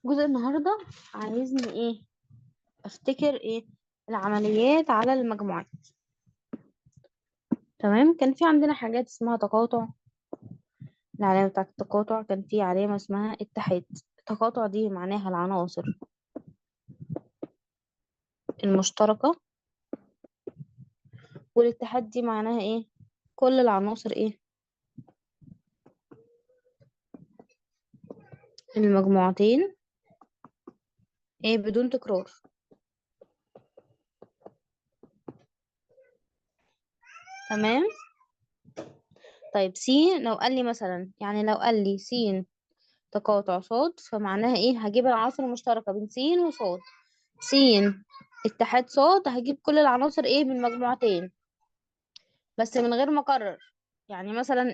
جزء النهاردة عايزني افتكر العمليات على المجموعات. تمام، كان في عندنا حاجات اسمها تقاطع. العلامة بتاعة التقاطع كان في علامة اسمها اتحاد. التقاطع دي معناها العناصر المشتركة، والاتحاد دي معناها كل العناصر المجموعتين بدون تكرار. تمام. طيب لو قال لي مثلا، لو قال لي س تقاطع صاد، فمعناها هجيب العناصر المشتركة بين س وصاد. س اتحاد صاد، هجيب كل العناصر من مجموعتين بس من غير ما اكرر. يعني مثلا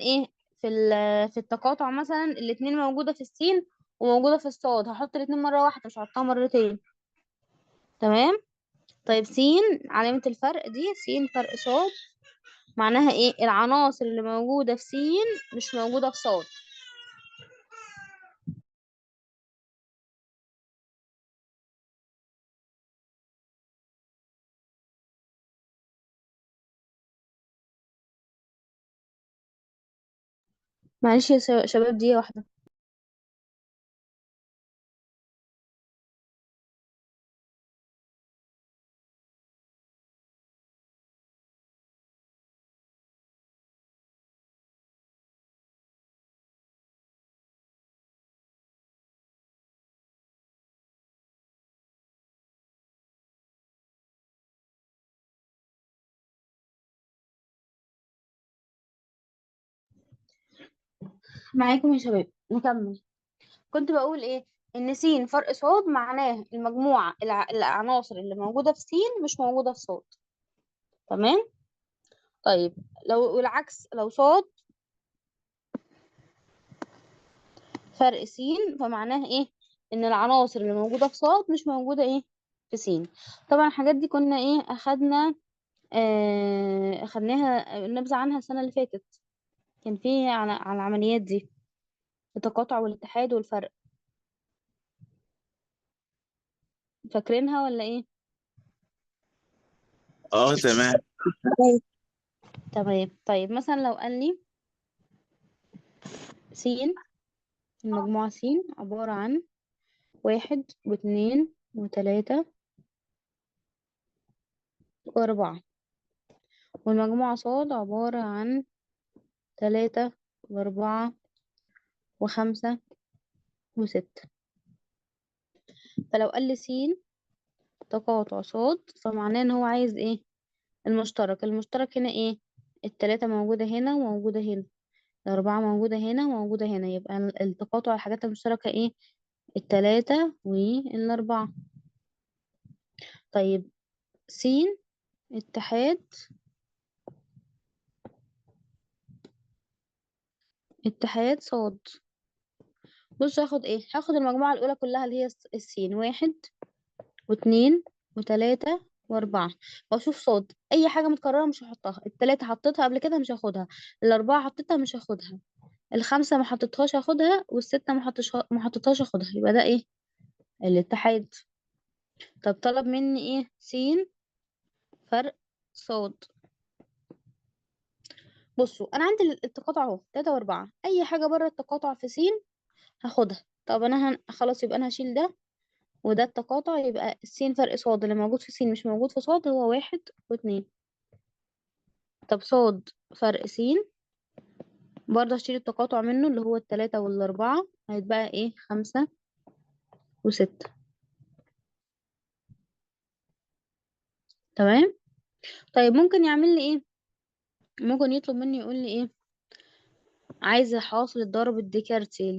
في التقاطع مثلا الاتنين موجودة في السين وموجودة في الصاد، هحط الاتنين مرة واحدة مش هحطها مرتين. تمام. طيب علامة الفرق دي، فرق صاد، معناها العناصر اللي موجودة في مش موجودة في صاد. معلش يا شباب، دي واحدة. معاكم يا شباب، نكمل. كنت بقول ان فرق صاد معناه المجموعة العناصر اللي موجودة في مش موجودة في صاد. تمام. طيب، لو العكس، لو صاد فرق فمعناه ان العناصر اللي موجودة في صاد مش موجودة في طبعا الحاجات دي كنا اخدنا، اخدناها نبذة عنها السنة اللي فاتت. كان في على العمليات دي، التقاطع والاتحاد والفرق. فاكرينها ولا اه، تمام. تمام. طيب مثلا لو قال لي س، المجموعة س عبارة عن 1 و2 و3 و4، والمجموعة صاد عبارة عن 3 و4 و5 و6. فلو قال لي س تقاطع صاد، فمعناه ان هو عايز المشترك هنا ال3 موجودة هنا وموجودة هنا، ال4 موجودة هنا وموجودة هنا، يبقى التقاطع الحاجات المشتركة ال3 وال4. طيب س اتحاد، صاد. بص، هاخد المجموعة الأولى كلها اللي هي السين، 1 و2 و3 و4، واشوف صاد. اي حاجة متكررة مش هحطها. ال3 حطيتها قبل كده مش هاخدها، ال4 حطيتها مش هاخدها، ال5 ما حطيتهاش هاخدها، وال6 ما حطيتهاش هاخدها. يبقى ده الاتحاد. طب طلب مني س فرق صاد. بصوا، انا عندي التقاطع اهو 3 و4، اي حاجة بره التقاطع في س هاخدها. طب انا خلاص، يبقى انا هشيل ده وده التقاطع، يبقى فرق صاد اللي موجود في مش موجود في صاد، هو 1 و2. طب صاد فرق برضه هشيل التقاطع منه اللي هو ال3 وال4، هيتبقى 5 و6. تمام. طيب ممكن يعمل لي ممكن يطلب مني يقول لي عايزة حاصل الضرب الديكارتي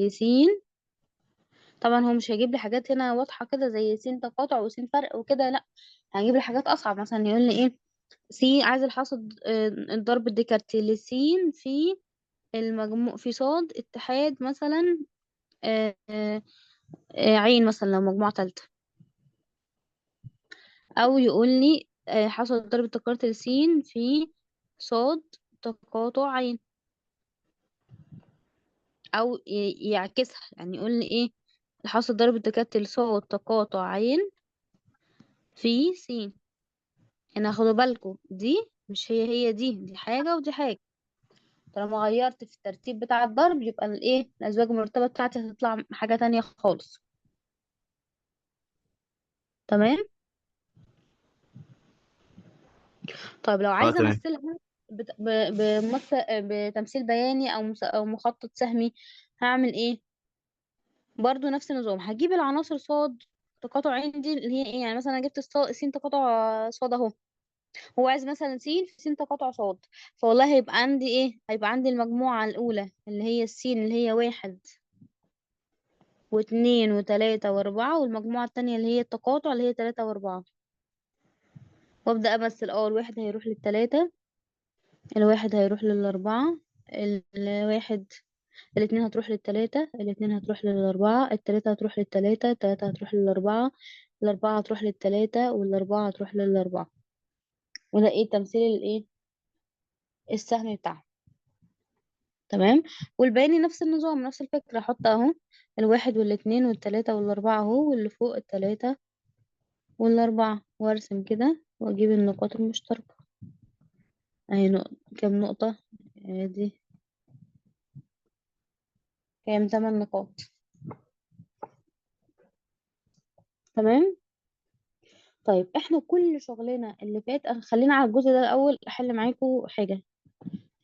طبعا هو مش هيجيب لي حاجات هنا واضحة كده زي تقاطع فرق وكده، لا، هيجيب لي حاجات أصعب. مثلا يقول لي عايز الحاصل الضرب الديكارتي في المجموع في صاد اتحاد مثلا، عين مثلا لو مجموعة تالتة. أو يقول لي حصل ضرب تكرار في صاد تقاطع عين. أو يعكسها، يعني يقول لي الحاصل ضرب تكتل صاد تقاطع عين في س. هنا خدوا بالكم، دي مش هي دي حاجة ودي حاجة. طالما غيرت في الترتيب بتاع الضرب يبقى الايه الأزواج المرتبة بتاعتي هتطلع حاجة تانية خالص. تمام. طيب لو اه عايزة تمام. أمثلها بتمثيل بياني أو مخطط سهمي، هعمل ايه؟ برضو نفس النظام، هجيب العناصر صاد تقاطع عندي اللي هي ايه. يعني مثلا انا جبت س تقاطع صاد اهو، هو عايز مثلا س تقاطع صاد. فوالله هيبقى عندي ايه، هيبقى عندي المجموعة الأولى اللي هي السين اللي هي 1 و2 و3 و4، والمجموعة التانية اللي هي التقاطع اللي هي 3 و4. وابدأ امثل. الواحد هيروح للتلاتة، الواحد هيروح للأربعة، الواحد الاتنين هتروح للتلاتة، الاتنين هتروح للأربعة، التلاتة هتروح للتلاتة، التلاتة هتروح للأربعة، الأربعة هتروح للتلاتة، والأربعة هتروح للأربعة. وده ايه تمثيل الايه السهم بتاعها. تمام. والباقي نفس النظام نفس الفكرة، احط اهو الواحد والاتنين والتلاتة والأربعة اهو، واللي فوق التلاتة والأربعة، وارسم كده واجيب النقاط المشتركة. اهي كام نقطة؟ دي كام؟ 8 نقاط. تمام. طيب احنا كل شغلنا اللي فات، خلينا على الجزء ده الأول أحل معاكم حاجة.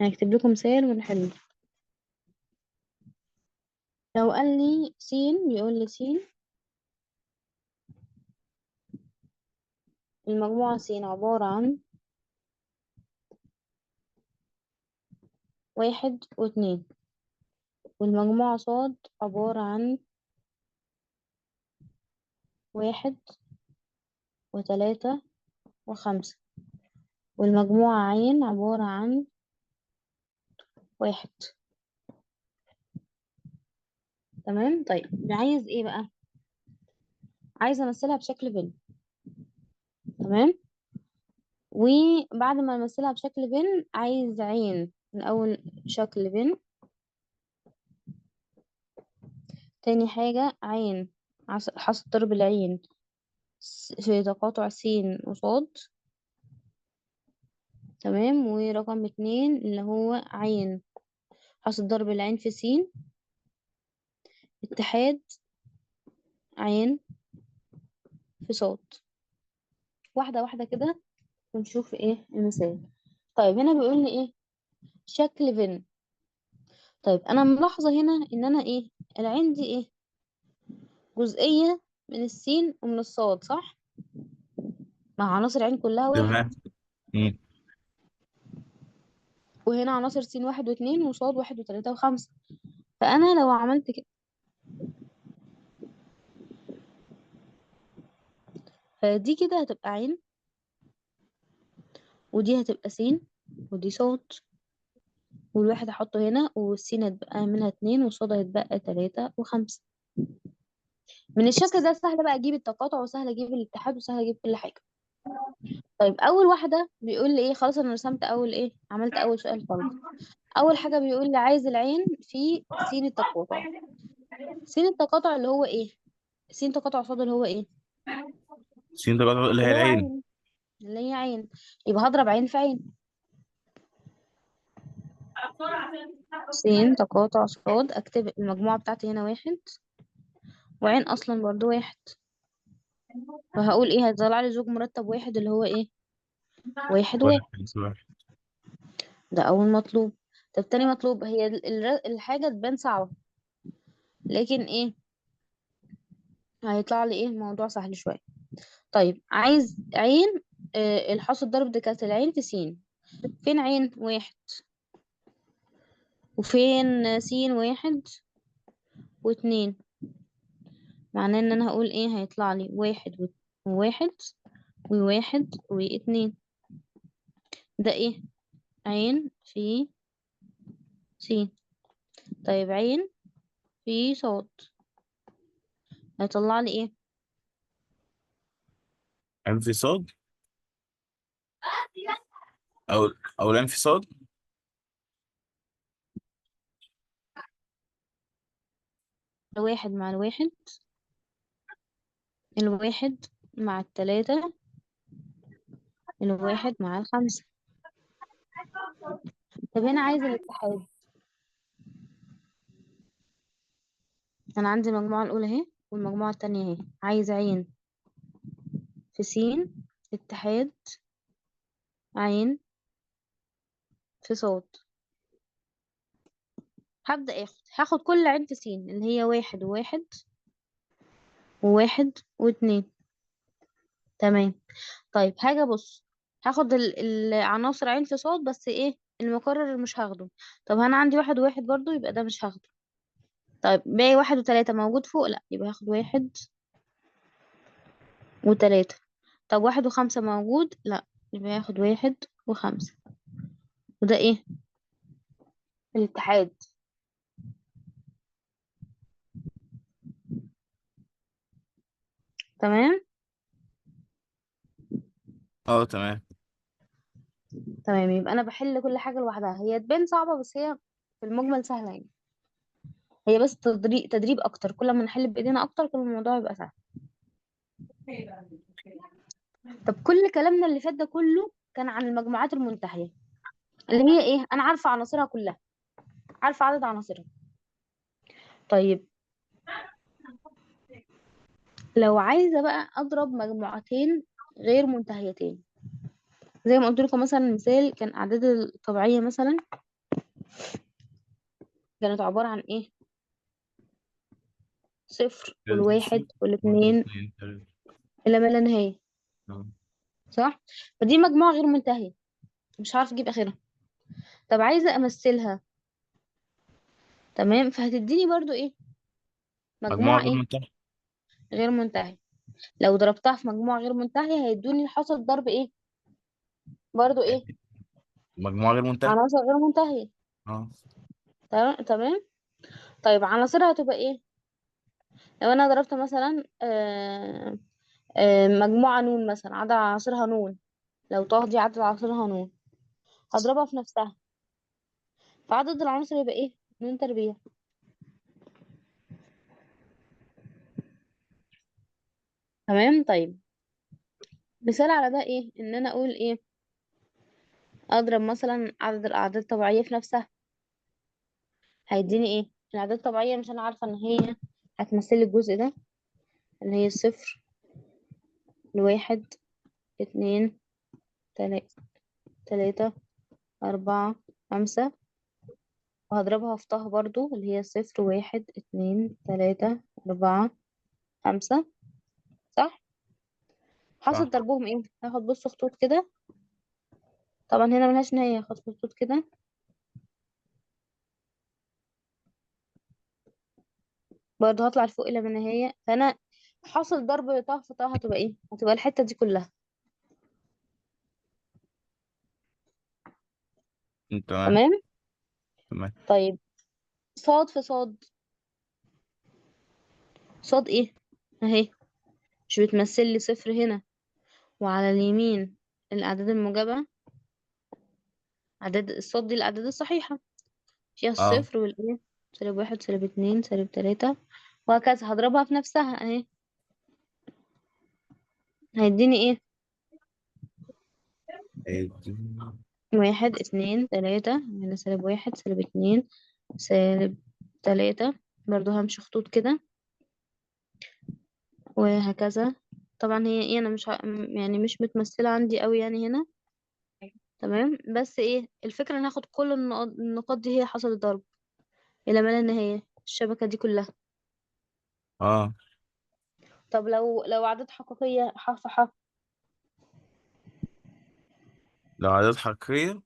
هنكتب لكم مثال ونحل. لو قال لي س، بيقول لي س المجموعة س عبارة عن 1 و2، والمجموعة صاد عبارة عن 1 و3 و5، والمجموعة عين عبارة عن 1. تمام. طيب عايز ايه بقى؟ عايزة امثلها بشكل فيلم. تمام. وبعد ما امثلها بشكل فيلم، عايز عين من اول شكل فيلم. تاني حاجة عين حاصل ضرب العين في تقاطع س وصاد. تمام. ورقم 2 اللي هو عين حاصل ضرب العين في س اتحاد عين في صاد. واحدة واحدة كده ونشوف ايه المثال. طيب هنا بيقول لي ايه؟ شكل فين. طيب انا ملاحظة هنا ان انا ايه، العين دي ايه، جزئية من السين ومن الصاد، صح؟ مع عناصر العين كلها واحد. تمام. مم. وهنا عناصر س 1 و2 وصاد 1 و3 و5. فانا لو عملت كده، فدي كده هتبقى عين، ودي هتبقى س، ودي صاد، والواحد احطه هنا، والسين هتبقى منها 2، والصاد هيتبقى 3 و5. من الشكل ده سهل بقى اجيب التقاطع، وسهل اجيب الاتحاد، وسهل اجيب كل حاجة. طيب اول واحدة بيقول لي ايه؟ خلاص انا رسمت اول ايه، عملت اول سؤال خالص. اول حاجة بيقول لي عايز العين في س التقاطع. س التقاطع اللي هو ايه؟ س تقاطع صاد اللي هو ايه؟ سين ده اللي هي اللي هو العين. عين، اللي هي عين. يبقى هضرب عين في عين. س تقاطع صاد، اكتب المجموعة بتاعتي هنا 1، وعين اصلا برضو 1. فهقول ايه؟ هيطلع لي زوج مرتب 1 اللي هو ايه؟ 1 و1. واحد واحد. ده اول مطلوب. طب تاني مطلوب، هي الحاجة تبان صعبة، لكن ايه، هيطلع لي ايه الموضوع سهل شوية. طيب عايز عين الحاصل ضرب ده كانت العين في س. فين عين 1؟ وفين س 1 و2؟ معناه ان انا هقول ايه؟ هيطلع لي 1 و1 و1 و2. ده ايه؟ عين في س. طيب عين في صاد هيطلع لي ايه؟ انفصاد، او او الانفصاد. 1 مع 1 الواحد مع التلاتة، الواحد مع الخمسة. طب هنا عايزة الاتحاد. أنا عندي المجموعة الأولى اهي والمجموعة التانية اهي، عايزة عين في سين اتحاد عين في صاد. هبدأ هاخد كل عين في سين اللي هي واحد وواحد وواحد واتنين. تمام. طيب هاجي ابص، هاخد العناصر عين في صاد، بس ايه المكرر مش هاخده. طب انا عندي واحد وواحد برضو، يبقى ده مش هاخده. طيب باقي واحد وتلاتة موجود فوق، لا يبقى هاخد واحد وتلاتة. طب واحد وخمسة موجود، لا يبقى هاخد واحد وخمسة. وده ايه الاتحاد. تمام. اه تمام. تمام، يبقى انا بحل كل حاجة لوحدها، هي تبان صعبة بس هي في المجمل سهلة يعني. هي بس تدريب تدريب اكتر، كل ما نحل بايدينا اكتر كل ما الموضوع يبقى سهل. طب كل كلامنا اللي فات ده كله كان عن المجموعات المنتهية، اللي هي ايه انا عارفة عناصرها كلها، عارفة عدد عناصرها. طيب لو عايزة بقى اضرب مجموعتين غير منتهيتين، زي ما قلت لكم مثلا مثال كان اعداد الطبيعية مثلا كانت عبارة عن ايه؟ صفر والواحد واحد والاثنين اتنين تلاتة. الى ما لا نهاية. آه. صح. فدي مجموعة غير منتهية، مش عارفة اجيب اخرها. طب عايزة امثلها، تمام، فهتديني برضو ايه مجموعة مجموعة غير ايه منتهى. غير منتهية. لو ضربتها في مجموعة غير منتهية هيدوني حاصل ضرب ايه برضو ايه مجموعة غير منتهى. عناصر غير منتهية. اه. تمام تمام. طيب عناصرها هتبقى ايه؟ لو انا ضربت مثلا مجموعة نون مثلا، عدد عناصرها نون، لو طه دي عدد عناصرها نون، هضربها في نفسها، فعدد العناصر يبقى ايه؟ نون تربيع. تمام. طيب مثال على ده ايه؟ ان انا اقول ايه، اضرب مثلا عدد الاعداد الطبيعية في نفسها، هيديني ايه الاعداد الطبيعية. مش انا عارفة ان هي هتمثل لي الجزء ده اللي هي الصفر الواحد اتنين تلاتة أربعة خمسة، وهضربها في طه برضو اللي هي صفر واحد اتنين تلاتة أربعة خمسة. صح. حاصل صح. ضربهم ايه؟ هاخد بص خطوط كده، طبعا هنا ملهاش نهاية، هاخد خطوط كده برضو هطلع لفوق إلى ما نهاية. فأنا حاصل ضرب طه في طه هتبقى ايه؟ هتبقى الحتة دي كلها. تمام. تمام. تمام. طيب صاد في صاد، صاد ايه اهي، مش بتمثل لي صفر هنا، وعلى اليمين الأعداد الموجبة، أعداد الصاد دي الأعداد الصحيحة، فيها اه. الصفر والايه سالب واحد سالب اتنين سالب تلاتة، وهكذا هضربها في نفسها اهي، هيديني ايه إيه. واحد اتنين تلاتة، هنا سالب واحد سالب اتنين سالب تلاتة، برضو همشي خطوط كده وهكذا. طبعا هي ايه انا مش يعني مش متمثلة عندي قوي يعني هنا. تمام. بس ايه الفكرة ان هاخد كل النقاط دي هي حصل ضرب الى ما لا نهاية الشبكة دي كلها. اه. طب لو أعداد حقيقية ح في ح، لو عدد حقيقية.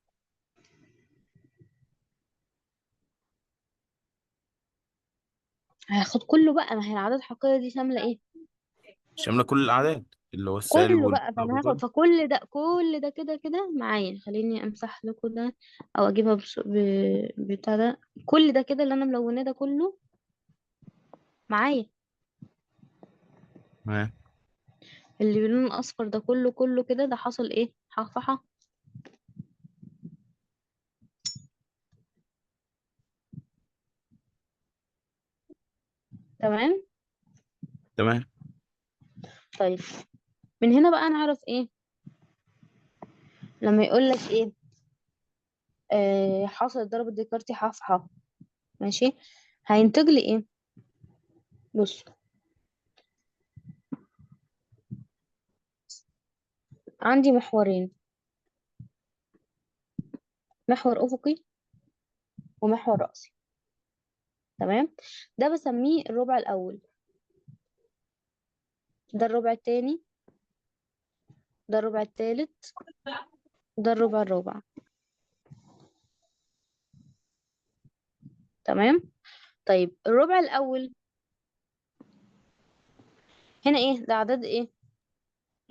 هاخد كله بقى، ما هي الأعداد الحقيقية دي شاملة ايه شاملة كل الأعداد اللي هو السالب كله بقى. والموجب فانا هاخد وكله. فكل ده كل ده كده كده معايا، خليني امسح لكم ده او اجيبها بتاع ده، كل ده كده اللي انا ملوناه ده كله معايا، تمام. اللي باللون الاصفر ده كله كده ده حصل ايه ح في ح. تمام. تمام. طيب من هنا بقى نعرف ايه لما يقول لك ايه حاصل الضرب الديكارتي ح في ح. ماشي، هينتج لي ايه؟ بص، عندي محورين، محور افقي ومحور رأسي. تمام، ده بسميه الربع الاول، ده الربع التاني، ده الربع التالت، ده الربع الرابع. تمام. طيب الربع الاول هنا ايه؟ ده اعداد ايه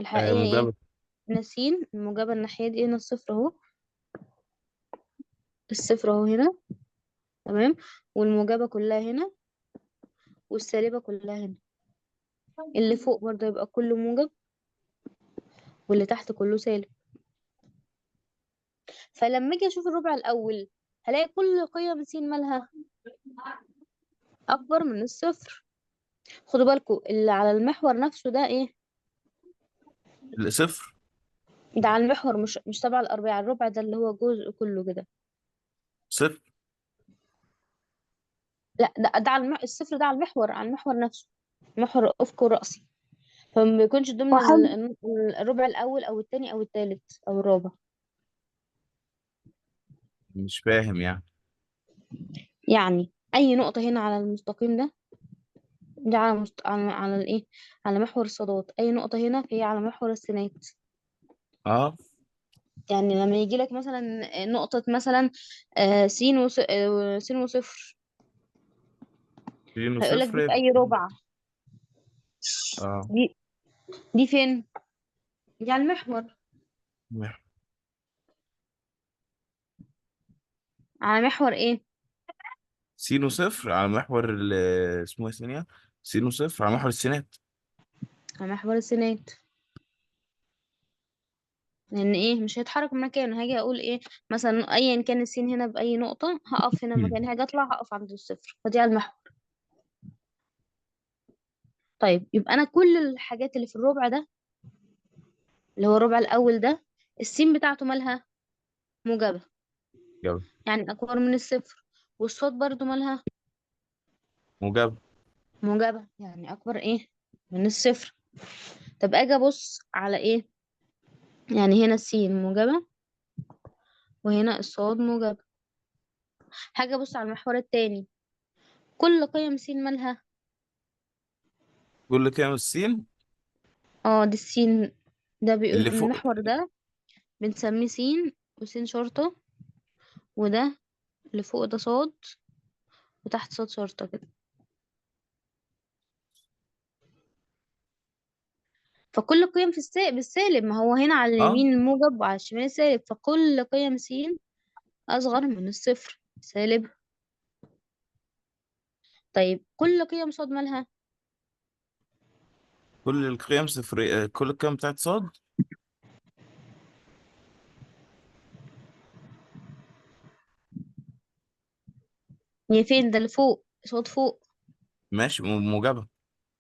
الحقيقية؟ ايه؟ موجبة. ناسين الموجبة الناحية دي، هنا الصفر اهو، الصفر اهو هنا. تمام، والموجبة كلها هنا، والسالبة كلها هنا. اللي فوق برضه يبقى كله موجب، واللي تحت كله سالب. فلما اجي اشوف الربع الاول هلاقي كل قيم س مالها اكبر من الصفر. خدوا بالكم اللي على المحور نفسه ده ايه؟ صفر. ده على المحور، مش تبع الاربعه. الربع ده اللي هو جزء كله كده. صفر. لا، ده على الصفر ده على المحور، على المحور نفسه، محور افقي ورأسي. فما بيكونش ضمن وحد الربع الاول او الثاني او الثالث او الرابع. مش فاهم يعني. يعني اي نقطه هنا على المستقيم ده، دي على الايه، على محور الصادات. اي نقطه هنا فهي على محور السينات. اه. يعني لما يجي لك مثلا نقطة مثلا س وصفر، اتنين هيقول لك وصفر دي في أي ربع. اه. دي دي فين؟ دي على المحور. على محور ايه؟ سين صفر على محور اسمه ايه ثانية؟ سين صفر على محور السينات. على محور السينات. لأن ايه مش هيتحرك من مكانه. هاجي أقول ايه مثلا أيا كان السين هنا بأي نقطة، هقف هنا مكاني، هاجي أطلع هقف عند الصفر، فدي على المحور. طيب يبقى أنا كل الحاجات اللي في الربع ده، اللي هو الربع الأول ده، السين بتاعته مالها موجبة، يلا. يعني أكبر من الصفر. والصاد برضو مالها موجب. موجبة، يعني أكبر إيه من الصفر. طب أجي أبص على إيه؟ يعني هنا السين موجبة، وهنا الصاد موجبة. حاجة أبص على المحور التاني، كل قيم سين مالها كل كام السين دي السين. ده اللي فوق. المحور ده بنسميه سين وسين شرطة، وده اللي فوق ده صاد، وتحت صاد شرطة كده. فكل قيم في بالسالب، ما هو هنا على اه. اليمين الموجب وعلى الشمال السالب، فكل قيم سين أصغر من الصفر سالب. طيب كل قيم صاد مالها كل القيم صفر، كل القيم بتاعت صاد. هي فين؟ ده اللي فوق صوت فوق، ماشي، موجبة.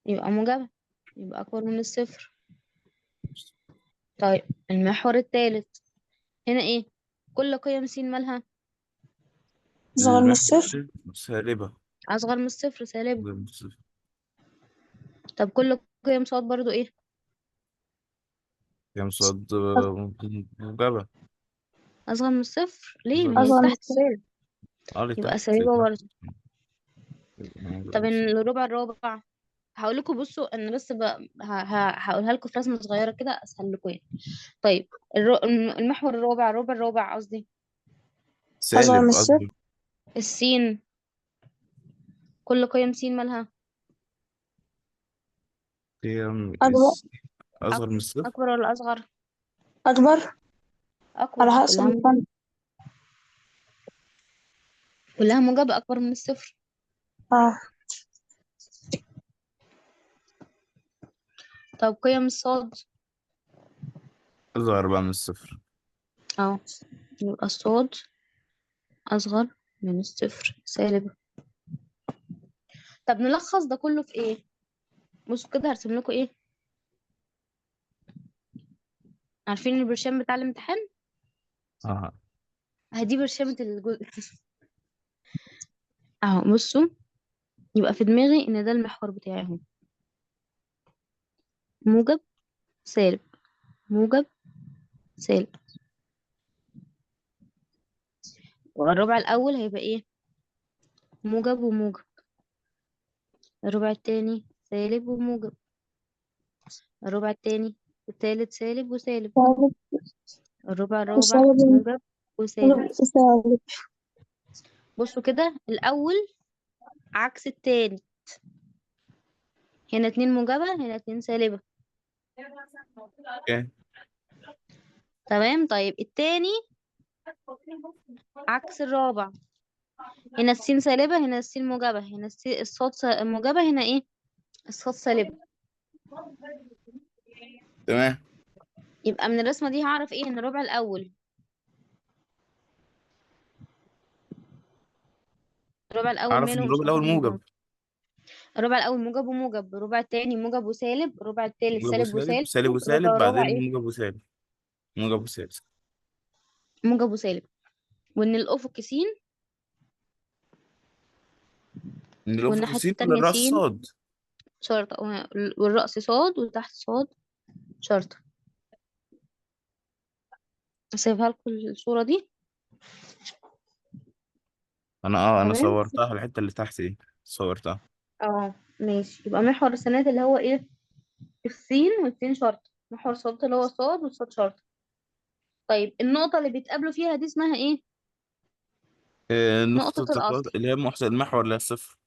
يبقى موجبة، يبقى أكبر من الصفر. طيب المحور الثالث هنا إيه؟ كل قيم س مالها أصغر من المحور الصفر. سالبة. أصغر من الصفر سالبة. أصغر من الصفر. طب كل قيم صاد برضو إيه؟ كام صاد موجبة. أصغر من الصفر. ليه؟ أصغر ما من هي أصغر من تحت الصفر. سالب، اه اللي يبقى تحت اللي سالبة تحت. برضو. أصغر طب من الصفر. الربع الرابع هقول لكم، بصوا أنا بس هقولها لكم في رسمة صغيرة كده أسهل لكم يعني. طيب المحور الرابع، الربع الرابع قصدي، أصغر من سالب الصفر. أصغر. السين، كل قيم س مالها قيم أكبر. أصغر من الصفر. أكبر ولا أصغر؟ أكبر. على أكبر، حسب كلها المكان. موجبة، كلها موجبة أكبر من الصفر. اه. طب قيم الصاد أصغر بقى من الصفر. اه، يبقى الصاد أصغر من الصفر سالب. طب نلخص ده كله في ايه؟ بصوا كده هرسم لكم ايه عارفين البرشام بتاع الامتحان؟ اه دي برشامة الجزء. اهو بصوا، يبقى في دماغي ان ده المحور بتاعي اهو، موجب سالب، موجب سالب. والربع الاول هيبقى ايه؟ موجب وموجب. الربع التاني سالب وموجب. الربع التاني التالت سالب وسالب. سالب الربع الرابع وسالب موجب وسالب. وسالب. بصوا كده، الاول عكس التاني، هنا اتنين موجبة هنا اتنين سالبة. اوكي. تمام. طيب التاني عكس الرابع، هنا السين سالبة هنا السين موجبة، هنا الصاد موجبة، هنا ايه؟ الصاد سالبة. تمام. يبقى من الرسمة دي هعرف ايه؟ ان الربع الاول، الربع الاول اعرف ان ماله الربع مش الاول اكبر من موجب. بعض. الربع الاول موجب وموجب، الربع التاني موجب وسالب، الربع التالت موجب سالب وسالب، وسالب، سالب الربع وسالب، الرابع بعدين ايه؟ موجب وسالب. موجب وسالب. موجب وسالب. وان الافق س، من الافق والناحية س ولا التانية س الراس صاد؟ شرطة، والرأس صاد وتحت صاد شرطة. اسيبها لكم الصورة دي. انا تمام. صورتها الحته اللي تحت دي، صورتها. اه ماشي. يبقى محور السنات اللي هو ايه؟ السين والسين شرطة، محور صاد اللي هو صاد والصاد شرطة. طيب النقطة اللي بيتقابلوا فيها دي اسمها ايه؟ نقطه نقطة التقاط الأصل. اللي هي المحور اللي هي الصفر.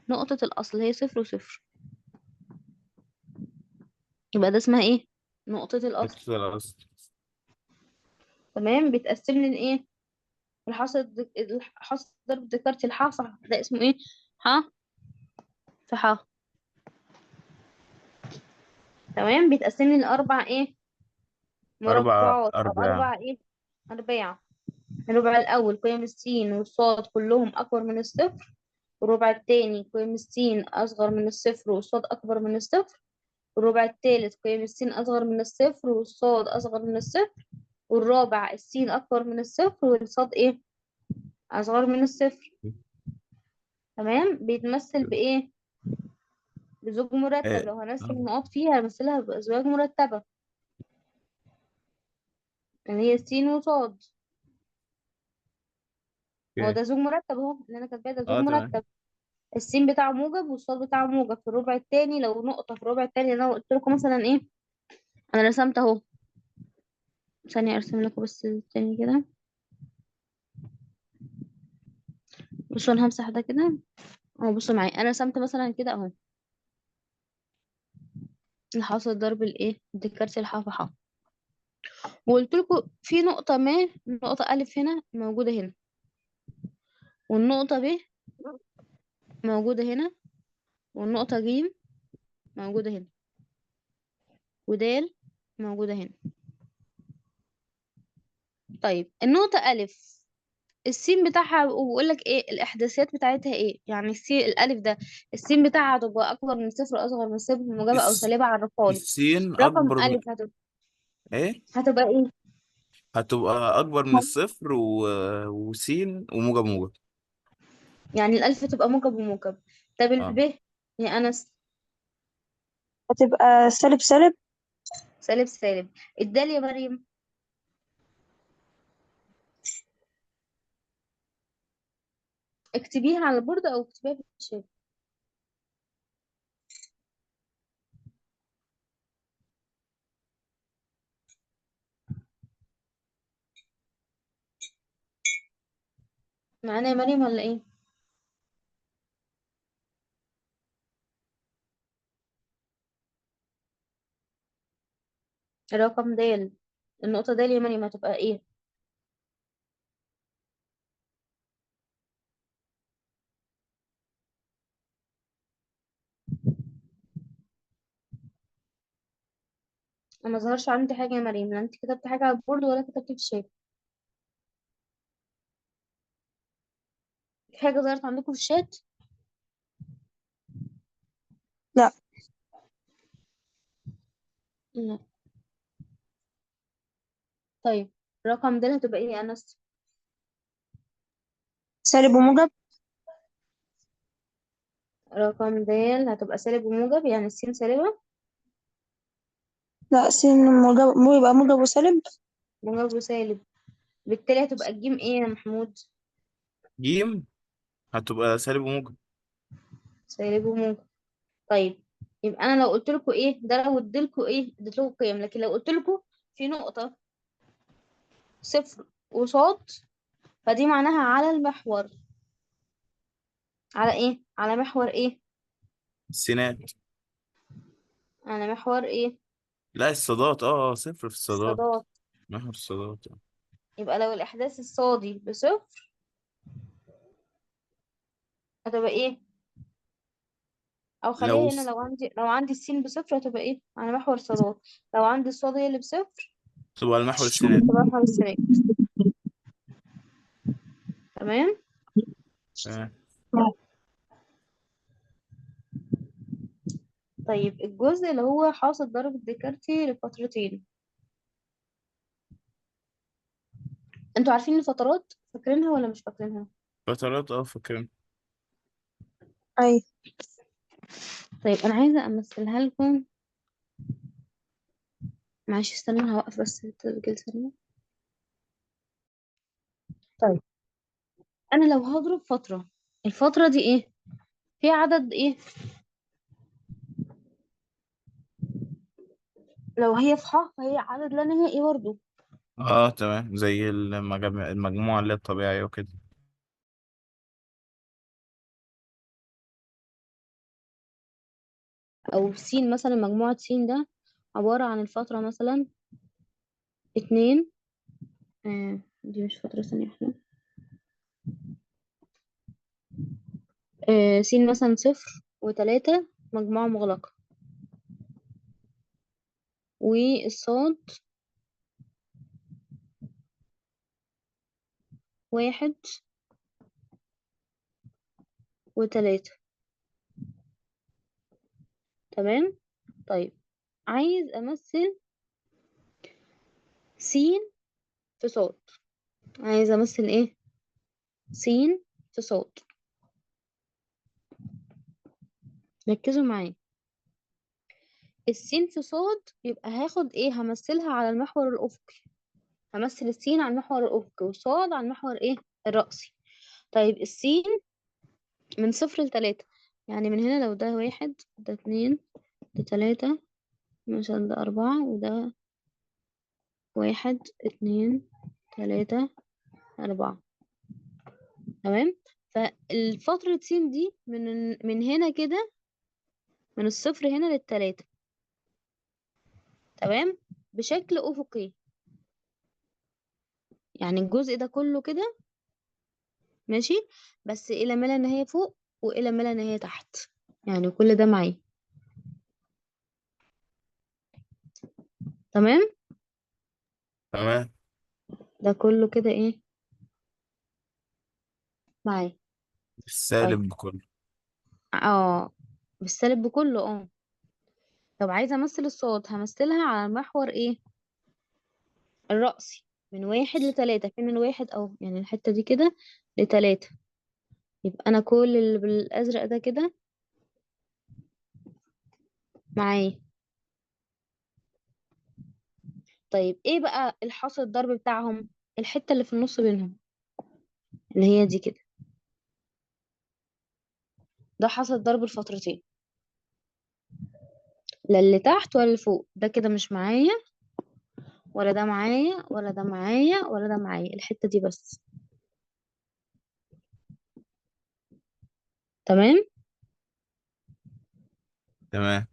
نقطة الأصل هي صفر وصفر، يبقى ده اسمها ايه؟ نقطة الأصل. نقطه الاصل. تمام. بيتقسم لي ايه؟ الحاصل ضرب ذكرت الحاصل ده اسمه ايه؟ ح في ح. تمام. بيتقسم لي لأربع ايه؟ اربع مربعات أو ارباع. أربع ايه؟ أرباع. الربع الأول قيم السين والصاد كلهم أكبر من الصفر. والربع التاني قيم السين أصغر من الصفر والصاد أكبر من الصفر. والربع التالت قيم السين أصغر من الصفر والصاد أصغر من الصفر. والرابع السين أكبر من الصفر والصاد إيه؟ أصغر من الصفر. تمام. بيتمثل بإيه؟ بزوج مرتب. آه، لو هنرسم آه، النقاط فيها هنمثلها بأزواج مرتبة، اللي هي سين وصاد. هو اوكي. ده زوج مرتب اهو، اللي أنا كاتباه ده زوج اه تمام. مرتب. السين بتاعه موجب والصاد بتاعه موجب في الربع التاني. لو نقطة في الربع التاني اللي أنا قلت لكم مثلا إيه؟ أنا رسمت أهو، ثانية أرسم لكم بس التاني كده. بصوا أنا همسح ده كده أهو. بصوا معايا، أنا رسمت مثلا كده أهو، اللي حاصل ضرب الإيه؟ الدكرت الحا في حا. وقلت لكم في نقطة ما، نقطة ألف هنا موجودة هنا، والنقطة ب موجودة هنا، والنقطة ج موجودة هنا، ودال موجودة هنا. طيب النقطة ألف، السين بتاعها وبقول لك ايه الإحداثيات بتاعتها ايه؟ يعني السين الألف ده السين بتاعها هتبقى أكبر من صفر أصغر من صفر، موجبة أو الس- سالبة، عرفها لي. السين رقم اكبر من ألف ايه؟ هتبقى ايه؟ هتبقى اكبر من الصفر وسين وموجب موجب. يعني الألف تبقى موجب وموجب. طب اه. الب يا أنس؟ هتبقى سالب سالب. سالب سالب. الدال يا مريم؟ اكتبيها على البورد أو اكتبيها في الشات. معانا يا مريم ولا ايه؟ الرقم دال، النقطة دال يا مريم هتبقى ايه؟ أنا ما ظهرش عندي حاجة يا مريم، لا انت كتبت حاجة على البورد ولا كتبت في الشات. في حاجة ظهرت عندكم في الشات؟ لا. لا. طيب رقم د هتبقى ايه يا انس؟ سالب وموجب. رقم د هتبقى سالب وموجب، يعني السين سالبة. لا، سين موجب، يبقى موجب وسالب. موجب وسالب، بالتالي هتبقى الجيم ايه يا محمود؟ جيم هتبقى سالب وموجب. سالب وموجب. طيب يبقى انا لو قلت لكم ايه ده، لو اديتلكم ايه اديت لكم قيم، لكن لو قلت لكم في نقطة صفر وصاد، فدي معناها على المحور. على ايه؟ على محور ايه؟ السينات. على محور ايه؟ لا الصادات، اه صفر في الصادات. الصادات. محور الصادات. يبقى لو الاحداث الصادي بصفر هتبقى ايه؟ او لو خليها هنا، لو عندي السين بصفر هتبقى ايه؟ على محور الصادات. لو عندي الصاد هي اللي بصفر تبقى المحور السينات. تبقى محور السينات. تمام. تمام. طيب الجزء اللي هو حاصل ضرب ديكارتي لفترتين، انتوا عارفين الفترات؟ فاكرينها ولا مش فاكرينها؟ فترات اه فاكرين. أي. طيب انا عايزه امثلها لكم. معلش استنى هوقف بس التسجيل ثانيه. طيب انا لو هضرب فتره، الفتره دي ايه؟ فيها عدد ايه؟ لو هي في ح فهي عدد لا نهائي برضه. اه تمام، زي المجموعة اللي هي الطبيعية وكده. او س مثلا، مجموعه س ده عباره عن الفتره مثلا اتنين. دي مش فتره ثانيه احنا. س مثلا صفر وتلاتة، مجموعه مغلقه. والصاد واحد وتلاتة. تمام. طيب عايز امثل س في صاد. عايز امثل ايه؟ س في صاد. ركزوا معايا. السين في صاد يبقى هاخد ايه؟ همثلها على المحور الافقي. همثل السين على المحور الافقي وصاد على المحور ايه؟ الرأسي. طيب السين من صفر لتلاتة، يعني من هنا لو ده واحد ده اتنين ده تلاتة، مثلا ده أربعة وده واحد اتنين تلاتة أربعة. تمام. فالفترة س دي من هنا كده، من الصفر هنا للتلاتة. تمام. بشكل أفقي، يعني الجزء ده كله كده ماشي، بس إلى ما لا نهاية فوق وإلى ما لا نهاية تحت، يعني كل ده معي. تمام. تمام. ده كله كده إيه معي. طيب السالب بكله. اه، بالسالب بكله اه. طب عايزة أمثل الصاد، همثلها على المحور إيه؟ الرأسي. من واحد لتلاتة، فين الواحد؟ أو يعني الحتة دي كده لتلاتة. يبقى أنا كل اللي بالأزرق ده كده معايا. طيب ايه بقى الحاصل الضرب بتاعهم؟ الحتة اللي في النص بينهم، اللي هي دي كده، ده حاصل ضرب الفترتين. لا اللي تحت ولا اللي فوق، ده كده مش معايا، ولا ده معايا ولا ده معايا ولا ده معايا، الحتة دي بس. تمام. تمام.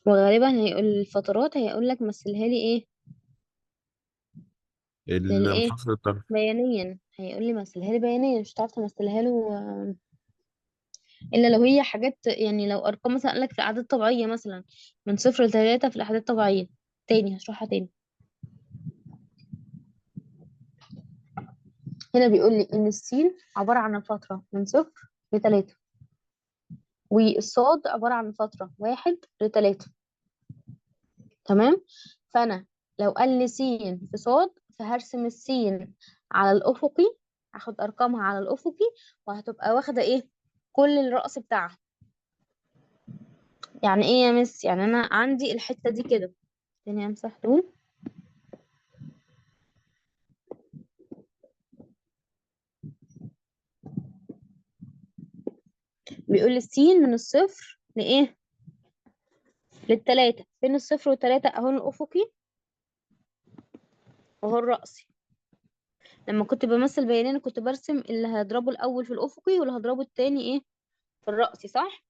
وغالبا هيقول الفترات، هيقول لك مثلها لي ايه للايه المنفصل الطرف. بيانيا. هيقول لي مثلها لي بيانيا، مش هتعرف تمثلها له الا لو هي حاجات، يعني لو ارقام مثلا قال لك في الاعداد الطبيعيه مثلا من صفر لتلاتة في الاعداد الطبيعيه. تاني هشرحها تاني. هنا بيقول لي ان السين عباره عن الفتره من صفر لتلاتة، والصاد عباره عن فتره واحد لتلاتة. تمام. فانا لو قال لي س في صاد، فهرسم السين على الأفقي، هاخد أرقامها على الأفقي، وهتبقى واخدة إيه؟ كل الرأس بتاعها. يعني إيه يا مس؟ يعني أنا عندي الحتة دي كده، تاني أمسح دول. بيقول السين من الصفر لإيه؟ للتلاتة. فين الصفر والتلاتة؟ أهو الأفقي وهو الرأسي. لما كنت بمثل بيانين كنت برسم اللي هضربه الأول في الأفقي واللي هضربه التاني إيه؟ في الرأسي، صح؟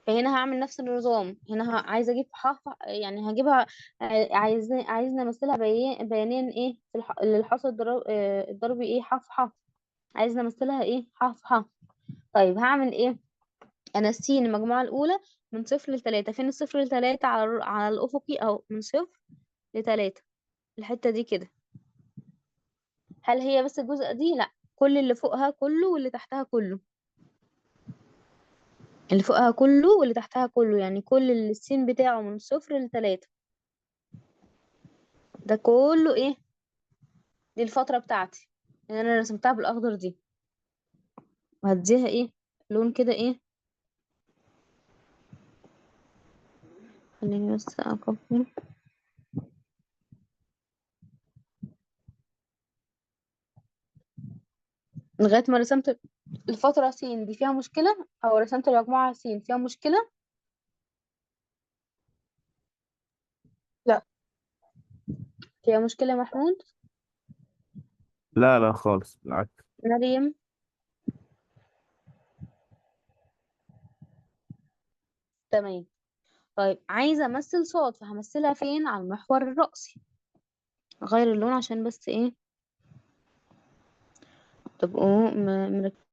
فهنا هعمل نفس النظام. هنا عايزة أجيب يعني هجيبها. عايزة أمثلها بيانين إيه؟ في اللي حصل الضرب إيه؟ ح. عايزة أمثلها إيه؟ ح. طيب هعمل إيه؟ أنا السين المجموعة الأولى من صفر لتلاتة. فين الصفر لتلاتة؟ على الأفقي أهو، من صفر لتلاتة، الحتة دي كده. هل هي بس الجزء دي؟ لأ، كل اللي فوقها كله واللي تحتها كله. اللي فوقها كله واللي تحتها كله، يعني كل اللي السين بتاعه من صفر لتلاتة ده كله ايه؟ دي الفترة بتاعتي اللي انا رسمتها بالاخضر دي، وهديها ايه؟ لون كده ايه؟ خليني بس اكبر. لغاية ما رسمت الفترة س دي فيها مشكلة، او رسمت المجموعة س فيها مشكلة؟ لا. فيها مشكلة يا محمود؟ لا لا خالص، بالعكس. مريم؟ تمام. طيب عايزة امثل صاد، فهمثلها فين؟ على المحور الرأسي. اغير اللون عشان بس ايه تبقوا مركزين.